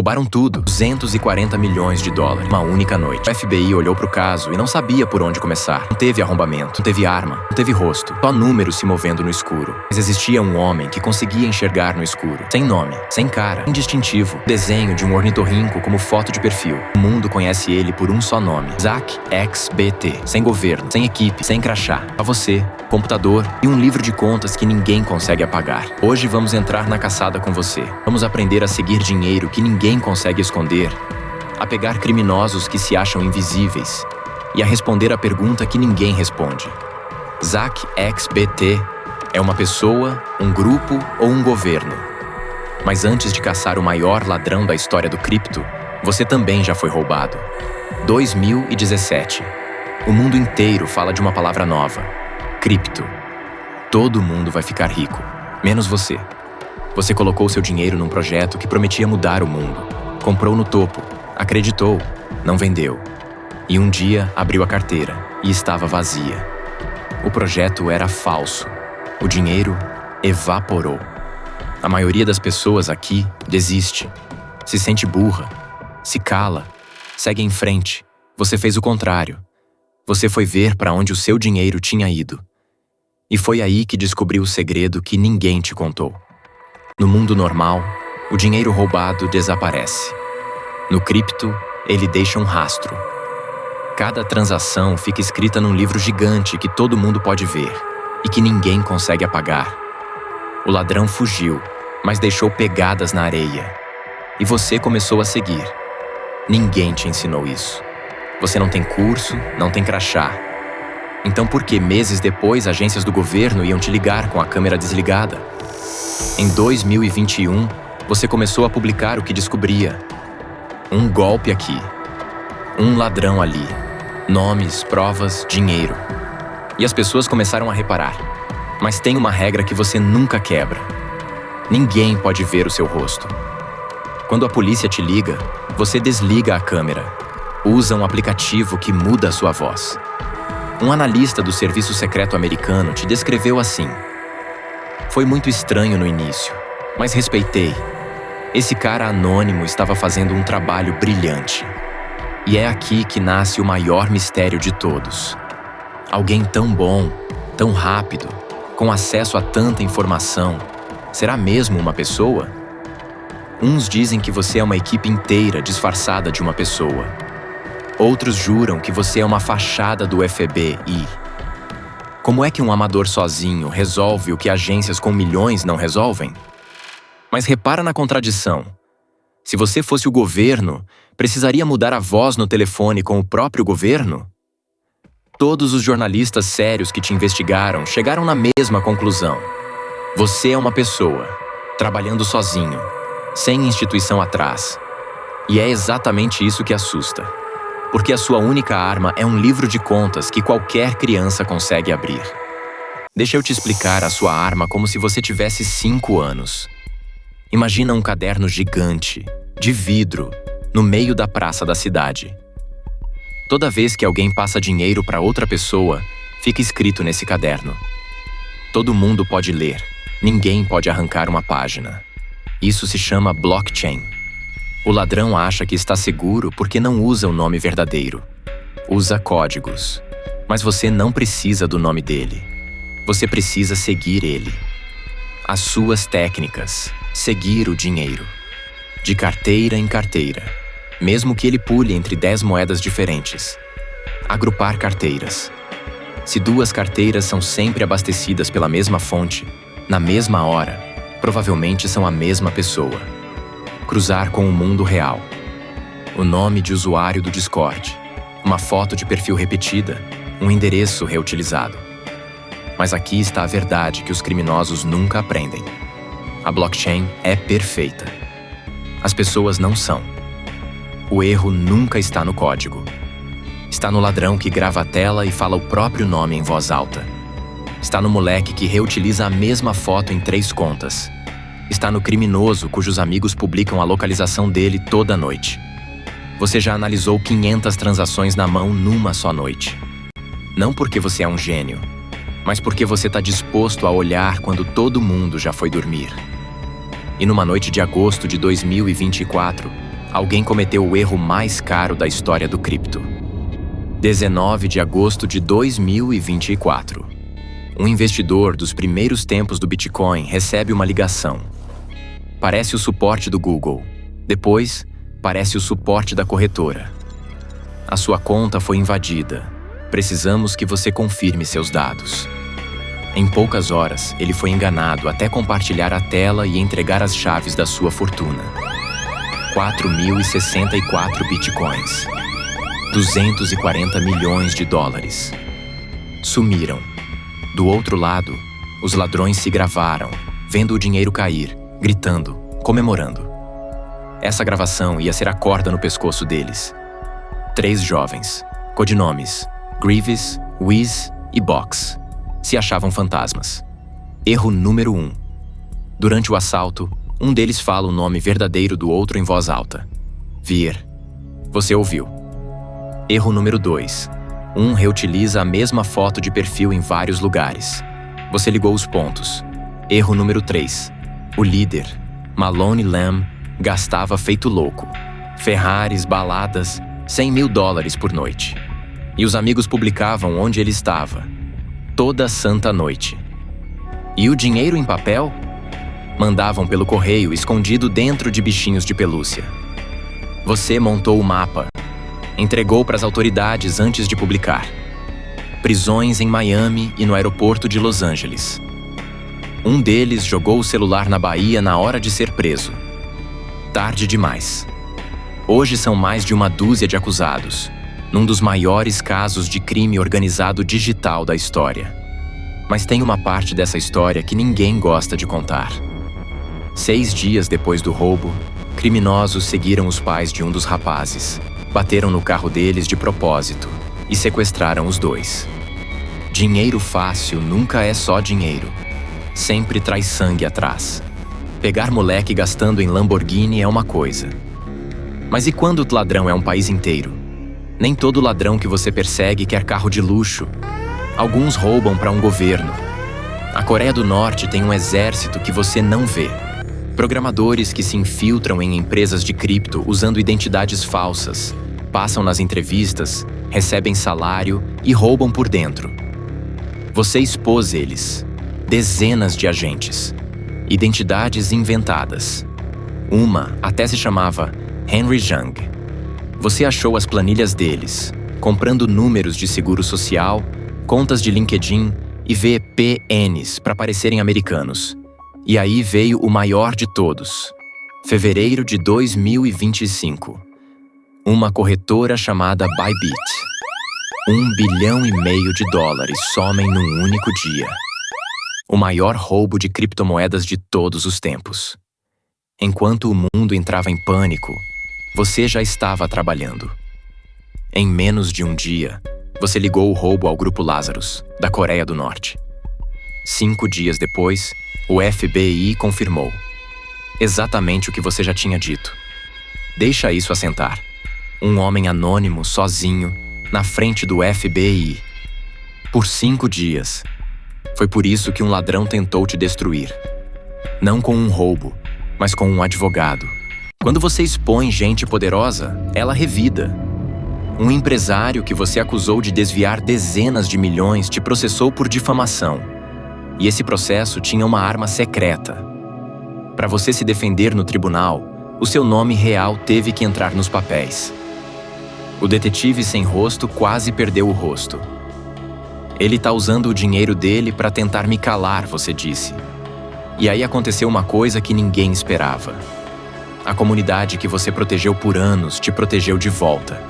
Roubaram tudo, 240 milhões de dólares, uma única noite. O FBI olhou pro caso e não sabia por onde começar. Não teve arrombamento, não teve arma, não teve rosto, só números se movendo no escuro. Mas existia um homem que conseguia enxergar no escuro, sem nome, sem cara, indistintivo, desenho de um ornitorrinco como foto de perfil. O mundo conhece ele por um só nome, Zach XBT, sem governo, sem equipe, sem crachá. Só você, computador e um livro de contas que ninguém consegue apagar. Hoje vamos entrar na caçada com você. Vamos aprender a seguir dinheiro que ninguém consegue esconder, a pegar criminosos que se acham invisíveis e a responder a pergunta que ninguém responde. Zach XBT é uma pessoa, um grupo ou um governo. Mas antes de caçar o maior ladrão da história do cripto, você também já foi roubado. 2017. O mundo inteiro fala de uma palavra nova: cripto. Todo mundo vai ficar rico, menos você. Você colocou seu dinheiro num projeto que prometia mudar o mundo. Comprou no topo, acreditou, não vendeu. E um dia abriu a carteira e estava vazia. O projeto era falso. O dinheiro evaporou. A maioria das pessoas aqui desiste. Se sente burra, se cala, segue em frente. Você fez o contrário. Você foi ver para onde o seu dinheiro tinha ido. E foi aí que descobriu o segredo que ninguém te contou. No mundo normal, o dinheiro roubado desaparece. No cripto, ele deixa um rastro. Cada transação fica escrita num livro gigante que todo mundo pode ver e que ninguém consegue apagar. O ladrão fugiu, mas deixou pegadas na areia. E você começou a seguir. Ninguém te ensinou isso. Você não tem curso, não tem crachá. Então por que meses depois agências do governo iam te ligar com a câmera desligada? Em 2021, você começou a publicar o que descobria. Um golpe aqui. Um ladrão ali. Nomes, provas, dinheiro. E as pessoas começaram a reparar. Mas tem uma regra que você nunca quebra. Ninguém pode ver o seu rosto. Quando a polícia te liga, você desliga a câmera. Usa um aplicativo que muda a sua voz. Um analista do Serviço Secreto Americano te descreveu assim: foi muito estranho no início, mas respeitei. Esse cara anônimo estava fazendo um trabalho brilhante. E é aqui que nasce o maior mistério de todos. Alguém tão bom, tão rápido, com acesso a tanta informação, será mesmo uma pessoa? Uns dizem que você é uma equipe inteira disfarçada de uma pessoa. Outros juram que você é uma fachada do FBI. Como é que um amador sozinho resolve o que agências com milhões não resolvem? Mas repara na contradição. Se você fosse o governo, precisaria mudar a voz no telefone com o próprio governo? Todos os jornalistas sérios que te investigaram chegaram na mesma conclusão. Você é uma pessoa, trabalhando sozinho, sem instituição atrás. E é exatamente isso que assusta. Porque a sua única arma é um livro de contas que qualquer criança consegue abrir. Deixa eu te explicar a sua arma como se você tivesse 5 anos. Imagina um caderno gigante, de vidro, no meio da praça da cidade. Toda vez que alguém passa dinheiro para outra pessoa, fica escrito nesse caderno. Todo mundo pode ler, ninguém pode arrancar uma página. Isso se chama blockchain. O ladrão acha que está seguro porque não usa o nome verdadeiro. Usa códigos. Mas você não precisa do nome dele. Você precisa seguir ele. As suas técnicas. Seguir o dinheiro. De carteira em carteira. Mesmo que ele pule entre 10 moedas diferentes. Agrupar carteiras. Se 2 carteiras são sempre abastecidas pela mesma fonte, na mesma hora, provavelmente são a mesma pessoa. Cruzar com o mundo real. O nome de usuário do Discord. Uma foto de perfil repetida. Um endereço reutilizado. Mas aqui está a verdade que os criminosos nunca aprendem. A blockchain é perfeita. As pessoas não são. O erro nunca está no código. Está no ladrão que grava a tela e fala o próprio nome em voz alta. Está no moleque que reutiliza a mesma foto em 3 contas. Está no criminoso cujos amigos publicam a localização dele toda noite. Você já analisou 500 transações na mão numa só noite. Não porque você é um gênio, mas porque você está disposto a olhar quando todo mundo já foi dormir. E numa noite de agosto de 2024, alguém cometeu o erro mais caro da história do cripto. 19 de agosto de 2024. Um investidor dos primeiros tempos do Bitcoin recebe uma ligação. Parece o suporte do Google. Depois, parece o suporte da corretora. A sua conta foi invadida. Precisamos que você confirme seus dados. Em poucas horas, ele foi enganado até compartilhar a tela e entregar as chaves da sua fortuna. 4.064 bitcoins. 240 milhões de dólares. Sumiram. Do outro lado, os ladrões se gravaram, vendo o dinheiro cair, gritando, comemorando. Essa gravação ia ser a corda no pescoço deles. 3 jovens, codinomes Grievous, Wiz e Box, se achavam fantasmas. Erro número 1. Durante o assalto, um deles fala o nome verdadeiro do outro em voz alta. Vier. Você ouviu. Erro número 2. Um reutiliza a mesma foto de perfil em vários lugares. Você ligou os pontos. Erro número 3. O líder, Malone Lamb, gastava feito louco. Ferraris, baladas, $100 mil por noite. E os amigos publicavam onde ele estava. Toda santa noite. E o dinheiro em papel? Mandavam pelo correio escondido dentro de bichinhos de pelúcia. Você montou o mapa. Entregou para as autoridades antes de publicar. Prisões em Miami e no aeroporto de Los Angeles. Um deles jogou o celular na Bahia na hora de ser preso. Tarde demais. Hoje são mais de uma dúzia de acusados, num dos maiores casos de crime organizado digital da história. Mas tem uma parte dessa história que ninguém gosta de contar. 6 dias depois do roubo, criminosos seguiram os pais de um dos rapazes, bateram no carro deles de propósito e sequestraram os 2. Dinheiro fácil nunca é só dinheiro. Sempre traz sangue atrás. Pegar moleque gastando em Lamborghini é uma coisa. Mas e quando o ladrão é um país inteiro? Nem todo ladrão que você persegue quer carro de luxo. Alguns roubam para um governo. A Coreia do Norte tem um exército que você não vê. Programadores que se infiltram em empresas de cripto usando identidades falsas, passam nas entrevistas, recebem salário e roubam por dentro. Você expôs eles. Dezenas de agentes. Identidades inventadas. Uma até se chamava Henry Zhang. Você achou as planilhas deles, comprando números de seguro social, contas de LinkedIn e VPNs para parecerem americanos. E aí veio o maior de todos. Fevereiro de 2025. Uma corretora chamada Bybit. $1,5 bilhão somem num único dia. O maior roubo de criptomoedas de todos os tempos. Enquanto o mundo entrava em pânico, você já estava trabalhando. Em menos de um dia, você ligou o roubo ao Grupo Lazarus, da Coreia do Norte. 5 dias depois, o FBI confirmou. Exatamente o que você já tinha dito. Deixa isso assentar. Um homem anônimo, sozinho, na frente do FBI. Por 5 dias. Foi por isso que um ladrão tentou te destruir. Não com um roubo, mas com um advogado. Quando você expõe gente poderosa, ela revida. Um empresário que você acusou de desviar dezenas de milhões te processou por difamação. E esse processo tinha uma arma secreta. Para você se defender no tribunal, o seu nome real teve que entrar nos papéis. O detetive sem rosto quase perdeu o rosto. Ele tá usando o dinheiro dele para tentar me calar, você disse. E aí aconteceu uma coisa que ninguém esperava. A comunidade que você protegeu por anos te protegeu de volta.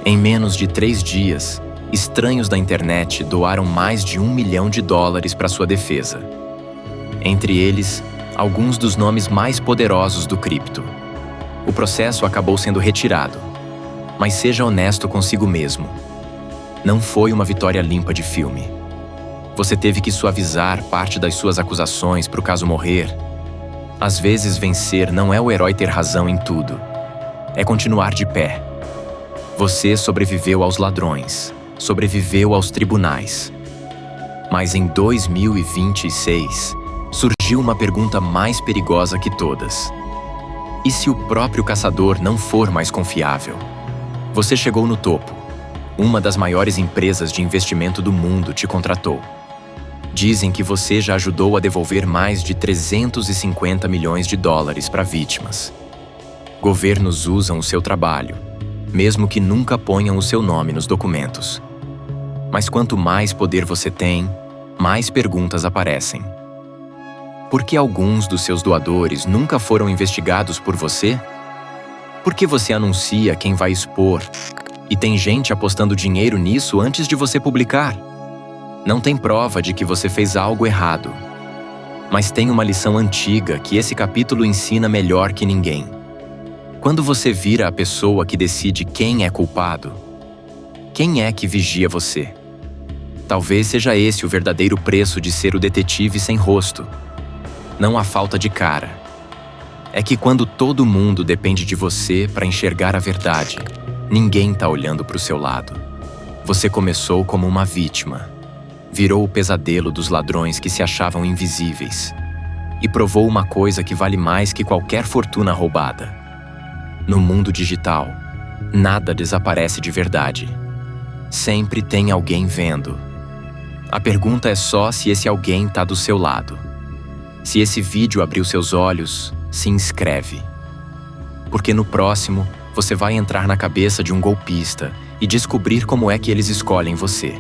Em menos de 3 dias, estranhos da internet doaram mais de $1 milhão para sua defesa. Entre eles, alguns dos nomes mais poderosos do cripto. O processo acabou sendo retirado. Mas seja honesto consigo mesmo. Não foi uma vitória limpa de filme. Você teve que suavizar parte das suas acusações para o caso morrer. Às vezes, vencer não é o herói ter razão em tudo. É continuar de pé. Você sobreviveu aos ladrões, sobreviveu aos tribunais. Mas em 2026, surgiu uma pergunta mais perigosa que todas. E se o próprio caçador não for mais confiável? Você chegou no topo. Uma das maiores empresas de investimento do mundo te contratou. Dizem que você já ajudou a devolver mais de 350 milhões de dólares para vítimas. Governos usam o seu trabalho, mesmo que nunca ponham o seu nome nos documentos. Mas quanto mais poder você tem, mais perguntas aparecem. Por que alguns dos seus doadores nunca foram investigados por você? Por que você anuncia quem vai expor e tem gente apostando dinheiro nisso antes de você publicar? Não tem prova de que você fez algo errado. Mas tem uma lição antiga que esse capítulo ensina melhor que ninguém. Quando você vira a pessoa que decide quem é culpado, quem é que vigia você? Talvez seja esse o verdadeiro preço de ser o detetive sem rosto. Não a falta de cara. É que quando todo mundo depende de você para enxergar a verdade, ninguém está olhando para o seu lado. Você começou como uma vítima. Virou o pesadelo dos ladrões que se achavam invisíveis. E provou uma coisa que vale mais que qualquer fortuna roubada. No mundo digital, nada desaparece de verdade. Sempre tem alguém vendo. A pergunta é só se esse alguém está do seu lado. Se esse vídeo abriu seus olhos, se inscreve. Porque no próximo, você vai entrar na cabeça de um golpista e descobrir como é que eles escolhem você.